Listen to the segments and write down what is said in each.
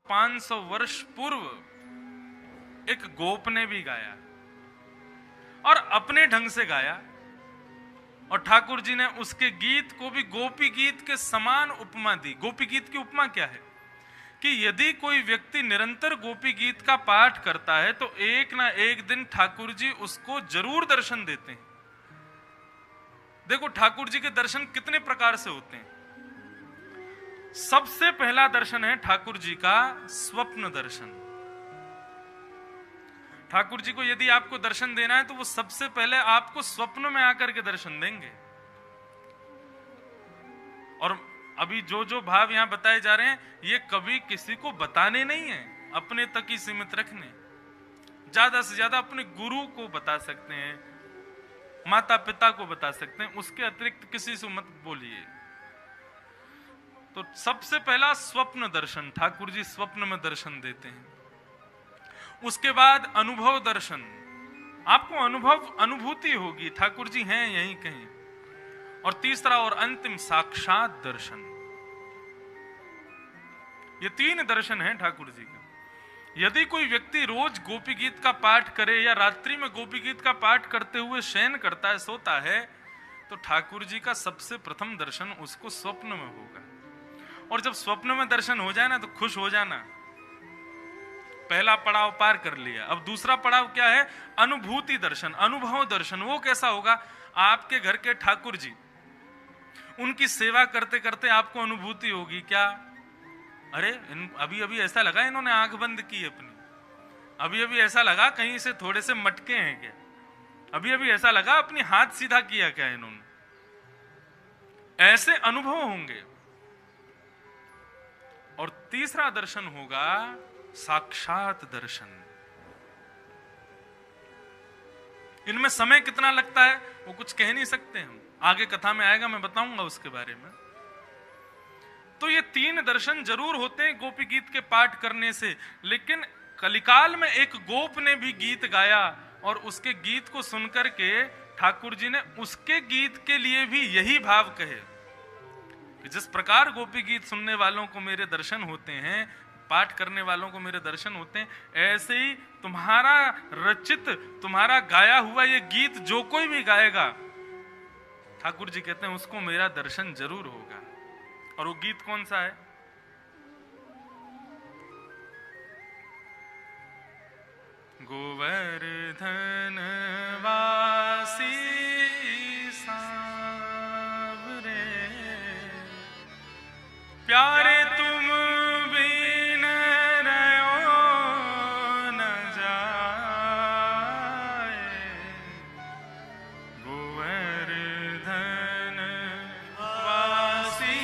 500 वर्ष पूर्व एक गोप ने भी गाया और अपने ढंग से गाया, और ठाकुर जी ने उसके गीत को भी गोपी गीत के समान उपमा दी। गोपी गीत की उपमा क्या है कि यदि कोई व्यक्ति निरंतर गोपी गीत का पाठ करता है तो एक ना एक दिन ठाकुर जी उसको जरूर दर्शन देते हैं। देखो ठाकुर जी के दर्शन कितने प्रकार से होते हैं। सबसे पहला दर्शन है ठाकुर जी का स्वप्न दर्शन। ठाकुर जी को यदि आपको दर्शन देना है तो वो सबसे पहले आपको स्वप्न में आकर के दर्शन देंगे। और अभी जो जो भाव यहां बताए जा रहे हैं ये कभी किसी को बताने नहीं है, अपने तक ही सीमित रखने। ज्यादा से ज्यादा अपने गुरु को बता सकते हैं, माता पिता को बता सकते हैं, उसके अतिरिक्त किसी से मत बोलिए। तो सबसे पहला स्वप्न दर्शन, ठाकुर जी स्वप्न में दर्शन देते हैं। उसके बाद अनुभव दर्शन, आपको अनुभूति होगी ठाकुर जी हैं यहीं कहीं। और तीसरा और अंतिम साक्षात दर्शन। ये 3 दर्शन हैं ठाकुर जी का। यदि कोई व्यक्ति रोज गोपी गीत का पाठ करे या रात्रि में गोपी गीत का पाठ करते हुए शयन करता है, सोता है, तो ठाकुर जी का सबसे प्रथम दर्शन उसको स्वप्न में होगा। और जब स्वप्न में दर्शन हो जाए ना तो खुश हो जाना, पहला पड़ाव पार कर लिया। अब दूसरा पड़ाव क्या है? अनुभूति दर्शन, अनुभव दर्शन। वो कैसा होगा? आपके घर के ठाकुर जी, उनकी सेवा करते करते आपको अनुभूति होगी क्या, अरे अभी अभी ऐसा लगा इन्होंने आंख बंद की अपनी, अभी अभी ऐसा लगा कहीं से थोड़े से मटके हैं क्या, अभी अभी ऐसा लगा अपनी हाथ सीधा किया क्या इन्होंने। ऐसे अनुभव होंगे। और तीसरा दर्शन होगा साक्षात दर्शन। इनमें समय कितना लगता है वो कुछ कह नहीं सकते हम, आगे कथा में आएगा, मैं बताऊंगा उसके बारे में। तो ये 3 दर्शन जरूर होते हैं गोपी गीत के पाठ करने से। लेकिन कलिकाल में एक गोप ने भी गीत गाया और उसके गीत को सुनकर के ठाकुर जी ने उसके गीत के लिए भी यही भाव कहे कि जिस प्रकार गोपी गीत सुनने वालों को मेरे दर्शन होते हैं, पाठ करने वालों को मेरे दर्शन होते हैं, ऐसे ही तुम्हारा रचित, तुम्हारा गाया हुआ ये गीत जो कोई भी गाएगा, ठाकुर जी कहते हैं उसको मेरा दर्शन जरूर होगा। और वो गीत कौन सा है? गोवर्धन वासी सांवरे, प्यारे तुम बिन रहो न जाए, गोवर्धन वासी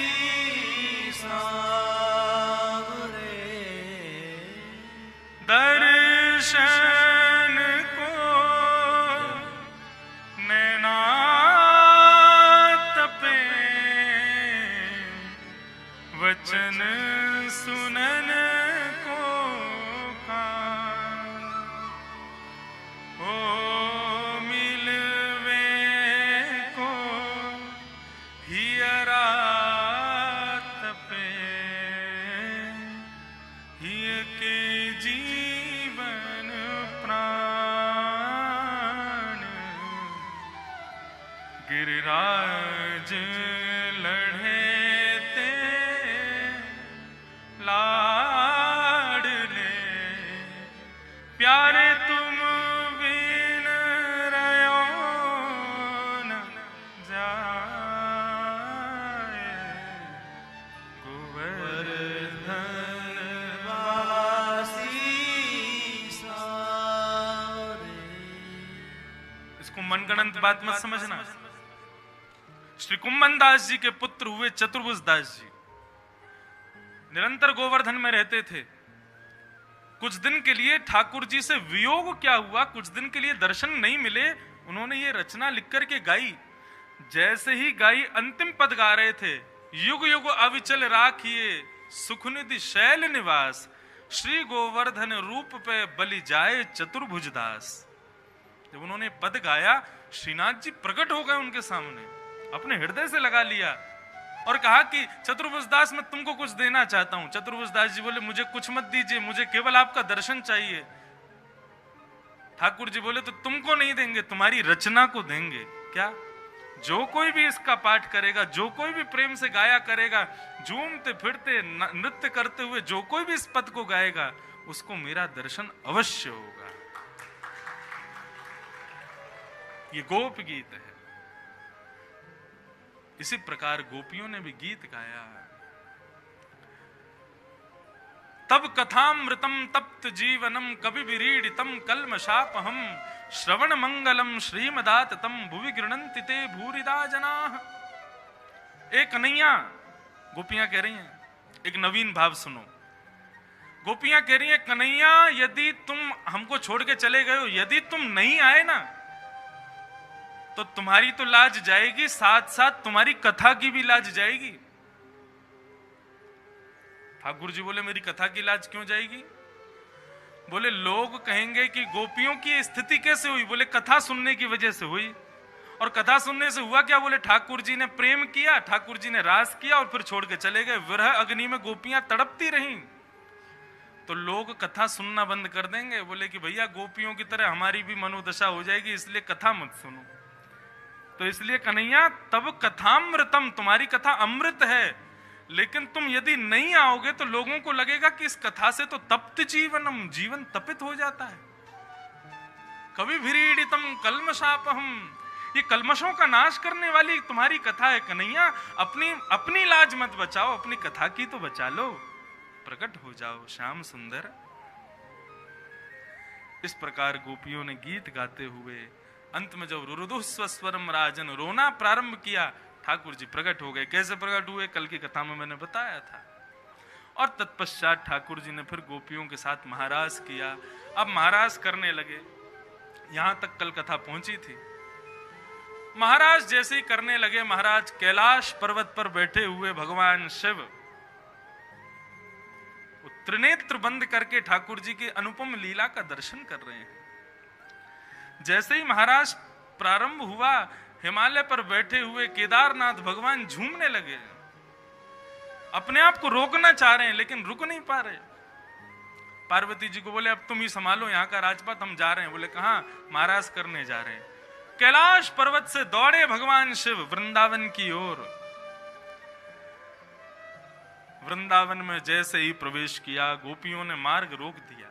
सांवरे, दर्शन को नैना तपे, वचन सुनन को कान, ओ मिलवे को हियरा तपे, हिय के जीवन प्राण, गिरिराज लढ़े लाडले, प्यारे तुम बिन रहो न जाए, गोवर्धन वासी सारे। इसको मनगढ़ंत बात मत समझना। श्री कुंभन दास जी के पुत्र हुए चतुर्भुज दास जी निरंतर गोवर्धन में रहते थे। कुछ दिन के लिए ठाकुर जी से वियोग क्या हुआ, कुछ दिन के लिए दर्शन नहीं मिले, उन्होंने ये रचना लिख करके गाई। जैसे ही गाई, अंतिम पद गा रहे थे, युग युग अविचल राखिए सुखनिधि शैल निवास, श्री गोवर्धन रूप पे बलि जाए चतुर्भुज दास। जब उन्होंने पद गाया, श्रीनाथ जी प्रकट हो गए उनके सामने, अपने हृदय से लगा लिया और कहा कि चतुर्भुज दास मैं तुमको कुछ देना चाहता हूं। चतुर्भुज दास जी बोले मुझे कुछ मत दीजिए, मुझे केवल आपका दर्शन चाहिए। ठाकुर जी बोले तो तुमको नहीं देंगे, तुम्हारी रचना को देंगे। क्या? जो कोई भी इसका पाठ करेगा, जो कोई भी प्रेम से गाया करेगा, झूमते फिरते नृत्य करते हुए जो कोई भी इस पद को गाएगा, उसको मेरा दर्शन अवश्य होगा। ये गोप गीत है। इसी प्रकार गोपियों ने भी गीत गाया। तब कथामृतम तप्त जीवनम कवि विरीडितम कल्मषापहम श्रवण मंगलम श्रीमदाततम भुवि गृणन्ति ते भूरिदा जनाः। एक कन्हैया, गोपियां कह रही हैं, एक नवीन भाव सुनो। गोपियां कह रही हैं कन्हैया यदि तुम हमको छोड़ के चले गए हो, यदि तुम नहीं आए ना तो तुम्हारी तो लाज जाएगी, साथ साथ तुम्हारी कथा की भी लाज जाएगी। ठाकुर जी बोले मेरी कथा की लाज क्यों जाएगी? बोले लोग कहेंगे कि गोपियों की स्थिति कैसे हुई? बोले कथा सुनने की वजह से हुई। और कथा सुनने से हुआ क्या? बोले ठाकुर जी ने प्रेम किया, ठाकुर जी ने रास किया और फिर छोड़ के चले गए। विरह अग्नि में गोपियां तड़पती रहीं, तो लोग कथा सुनना बंद कर देंगे। बोले कि भैया गोपियों की तरह हमारी भी मनोदशा हो जाएगी, इसलिए कथा मत सुनो। तो इसलिए कन्हैया तब कथामृतम, तुम्हारी कथा अमृत है, लेकिन तुम यदि नहीं आओगे तो लोगों को लगेगा कि इस कथा से तो तप्त जीवनम, जीवन तपित हो जाता है। कवि विरीडितम कल्मषापहम, ये कल्मशों का नाश करने वाली तुम्हारी कथा है कन्हैया। अपनी लाज मत बचाओ, अपनी कथा की तो बचा लो, प्रकट हो जाओ श्याम सुंदर। इस प्रकार गोपियों ने गीत गाते हुए अंत में जब रुरुदुः स्वस्वरम राजन, रोना प्रारंभ किया, ठाकुर जी प्रकट हो गए। कैसे प्रकट हुए? कल की कथा में मैंने बताया था। और तत्पश्चात ठाकुर जी ने फिर गोपियों के साथ महारास किया। अब महारास करने लगे। यहां तक कल कथा पहुंची थी। महाराज जैसे ही करने लगे, महाराज कैलाश पर्वत पर बैठे हुए भगवान शिव त्रिनेत्र बंद करके ठाकुर जी की अनुपम लीला का दर्शन कर रहे हैं। जैसे ही महाराज प्रारंभ हुआ, हिमालय पर बैठे हुए केदारनाथ भगवान झूमने लगे। अपने आप को रोकना चाह रहे हैं लेकिन रुक नहीं पा रहे। पार्वती जी को बोले अब तुम ही संभालो यहाँ का राजपाट, हम जा रहे हैं। बोले कहां? महाराज करने जा रहे हैं। कैलाश पर्वत से दौड़े भगवान शिव वृंदावन की ओर। वृंदावन में जैसे ही प्रवेश किया, गोपियों ने मार्ग रोक दिया।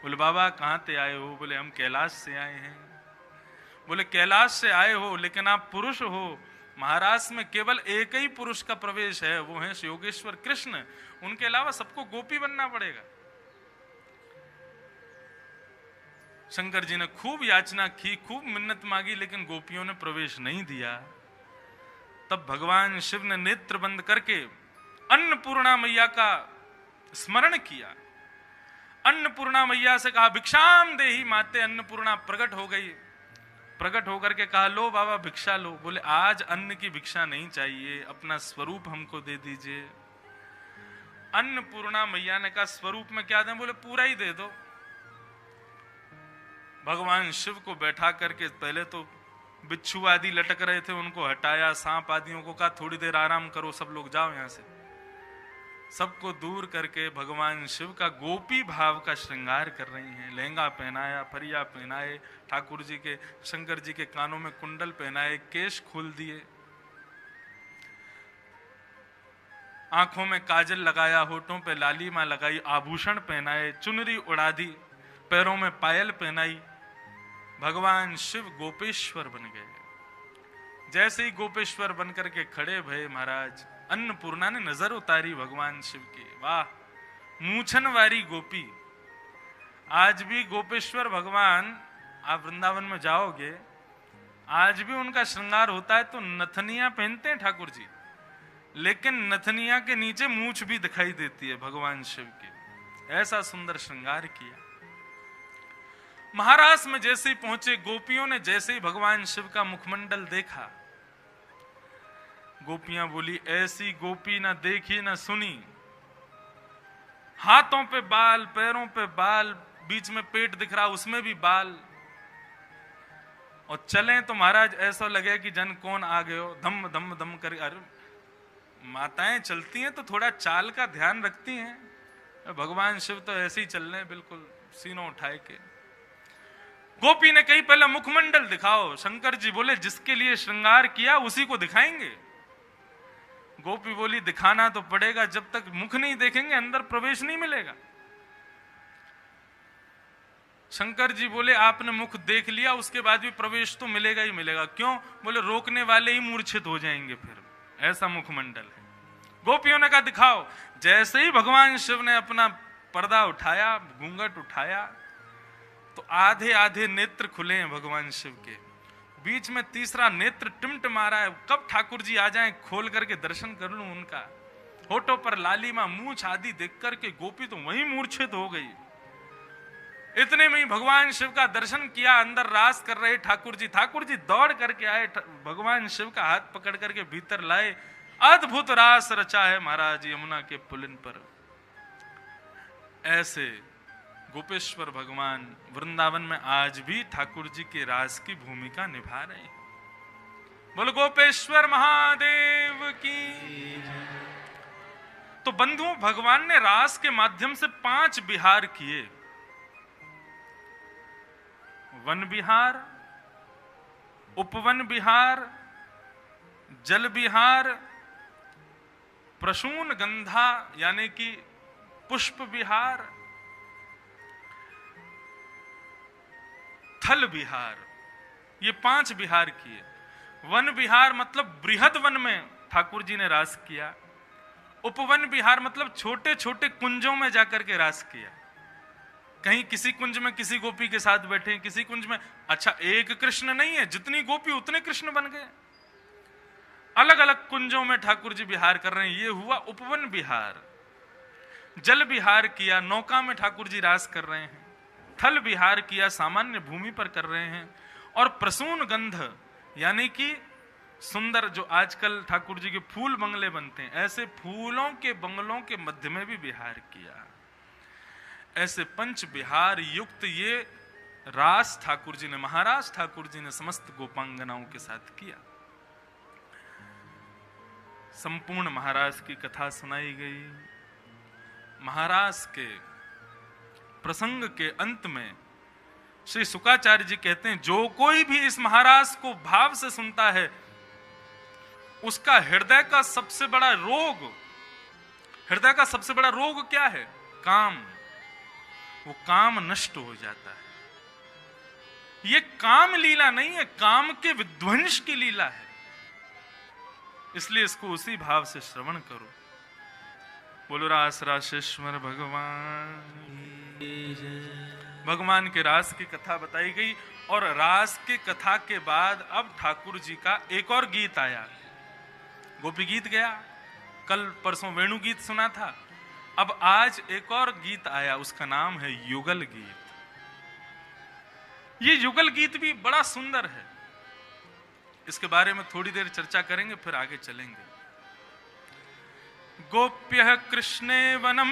बोले बाबा कहां से आए हो? बोले हम कैलाश से आए हैं। बोले कैलाश से आए हो लेकिन आप पुरुष हो। महाराष्ट्र में केवल एक ही पुरुष का प्रवेश है, वो है योगेश्वर कृष्ण। उनके अलावा सबको गोपी बनना पड़ेगा। शंकर जी ने खूब याचना की, खूब मिन्नत मांगी, लेकिन गोपियों ने प्रवेश नहीं दिया। तब भगवान शिव ने नेत्र बंद करके अन्नपूर्णा मैया का स्मरण किया। अन्नपूर्णा मैया से कहा भिक्षाम देहि माते। अन्नपूर्णा प्रकट हो गई। प्रकट होकर के कहा लो बाबा भिक्षा लो। बोले आज अन्न की भिक्षा नहीं चाहिए, अपना स्वरूप हमको दे दीजिए। अन्नपूर्णा मैया ने कहा स्वरूप में क्या दें? बोले पूरा ही दे दो। भगवान शिव को बैठा करके पहले तो बिच्छू आदि लटक रहे थे, उनको हटाया। सांप आदियों को कहा थोड़ी देर आराम करो, सब लोग जाओ यहां से। सबको दूर करके भगवान शिव का गोपी भाव का श्रृंगार कर रही हैं। लहंगा पहनाया, फरिया पहनाए, ठाकुर जी के, शंकर जी के कानों में कुंडल पहनाए, केश खोल दिए, आंखों में काजल लगाया, होठों पे लालिमा लगाई, आभूषण पहनाए, चुनरी उड़ा दी, पैरों में पायल पहनाई। भगवान शिव गोपेश्वर बन गए। जैसे ही गोपेश्वर बनकर के खड़े भये महाराज, अन्नपूर्णा ने नजर उतारी भगवान शिव की। वाह, मूछन वारी गोपी। आज भी गोपेश्वर भगवान, आप वृंदावन में जाओगे, आज भी उनका श्रृंगार होता है तो नथनिया पहनते हैं ठाकुर जी, लेकिन नथनिया के नीचे मूछ भी दिखाई देती है भगवान शिव की। ऐसा सुंदर श्रृंगार किया। महाराष्ट्र में जैसे ही पहुंचे, गोपियों ने जैसे ही भगवान शिव का मुखमंडल देखा, गोपियां बोली ऐसी गोपी ना देखी ना सुनी। हाथों पे बाल, पैरों पे बाल, बीच में पेट दिख रहा उसमें भी बाल, और चलें तो महाराज ऐसा लगे कि जन कौन आ गए हो। धम धम धम कर, अरे माताएं चलती हैं तो थोड़ा चाल का ध्यान रखती हैं। भगवान शिव तो ऐसे ही चल रहे हैं, बिल्कुल सीनों उठाए के। गोपी ने कही पहले मुखमंडल दिखाओ। शंकर जी बोले जिसके लिए श्रृंगार किया उसी को दिखाएंगे। गोपी बोली दिखाना तो पड़ेगा, जब तक मुख नहीं देखेंगे अंदर प्रवेश नहीं मिलेगा। शंकर जी बोले आपने मुख देख लिया, उसके बाद भी प्रवेश तो मिलेगा ही मिलेगा। क्यों? बोले रोकने वाले ही मूर्छित हो जाएंगे फिर, ऐसा मुखमंडल है। गोपियों ने कहा दिखाओ। जैसे ही भगवान शिव ने अपना पर्दा उठाया, घूंघट उठाया, तो आधे आधे नेत्र खुले हैं भगवान शिव के। बीच में तीसरा नेत्र टिमट मारा है, कब ठाकुर जी आ जाएं खोल करके दर्शन कर लूं उनका। होठों पर लालिमा, मूंछ आदि देख करके गोपी तो वहीं मूर्छित हो गई। इतने में ही भगवान शिव का दर्शन किया, अंदर रास कर रहे ठाकुर जी। ठाकुर जी दौड़ करके आए, भगवान शिव का हाथ पकड़ करके भीतर लाए। अद्भुत रास रचा है महाराज यमुना के पुलिन पर। ऐसे गोपेश्वर भगवान वृंदावन में आज भी ठाकुर जी के रास की भूमिका निभा रहे हैं। बोलो गोपेश्वर महादेव की। तो बंधुओं, भगवान ने रास के माध्यम से 5 विहार किए। वन विहार, उपवन विहार, जल विहार, प्रसून गंधा यानी कि पुष्प विहार, थल विहार, ये 5 विहार किए। वन विहार मतलब बृहद वन में ठाकुर जी ने रास किया। उपवन विहार मतलब छोटे छोटे कुंजों में जाकर के रास किया। कहीं किसी कुंज में किसी गोपी के साथ बैठे, किसी कुंज में, अच्छा एक कृष्ण नहीं है, जितनी गोपी उतने कृष्ण बन गए। अलग अलग कुंजों में ठाकुर जी विहार कर रहे हैं, ये हुआ उपवन विहार। जल विहार किया, नौका में ठाकुर जी रास कर रहे हैं। थल विहार किया, सामान्य भूमि पर कर रहे हैं। और प्रसून गंध यानी कि सुंदर, जो आजकल ठाकुर जी के फूल बंगले बनते हैं, ऐसे फूलों के बंगलों के मध्य में भी विहार किया। ऐसे 5 विहार युक्त ये रास ठाकुर जी ने, महाराज ठाकुर जी ने समस्त गोपांगनाओं के साथ किया। संपूर्ण महाराज की कथा सुनाई गई। महाराज के प्रसंग के अंत में श्री शुकाचार्य जी कहते हैं, जो कोई भी इस महाराज को भाव से सुनता है, उसका हृदय का सबसे बड़ा रोग, हृदय का सबसे बड़ा रोग क्या है? काम। वो काम नष्ट हो जाता है। ये काम लीला नहीं है, काम के विध्वंस की लीला है। इसलिए इसको उसी भाव से श्रवण करो। बोलो रास रासेश्वर भगवान के रास की कथा बताई गई। और रास की कथा के बाद अब ठाकुर जी का एक और गीत आया। गोपी गीत गया, कल परसों वेणु गीत सुना था, अब आज एक और गीत आया, उसका नाम है युगल गीत। ये युगल गीत भी बड़ा सुंदर है, इसके बारे में थोड़ी देर चर्चा करेंगे, फिर आगे चलेंगे। गोप्यः कृष्णे वनम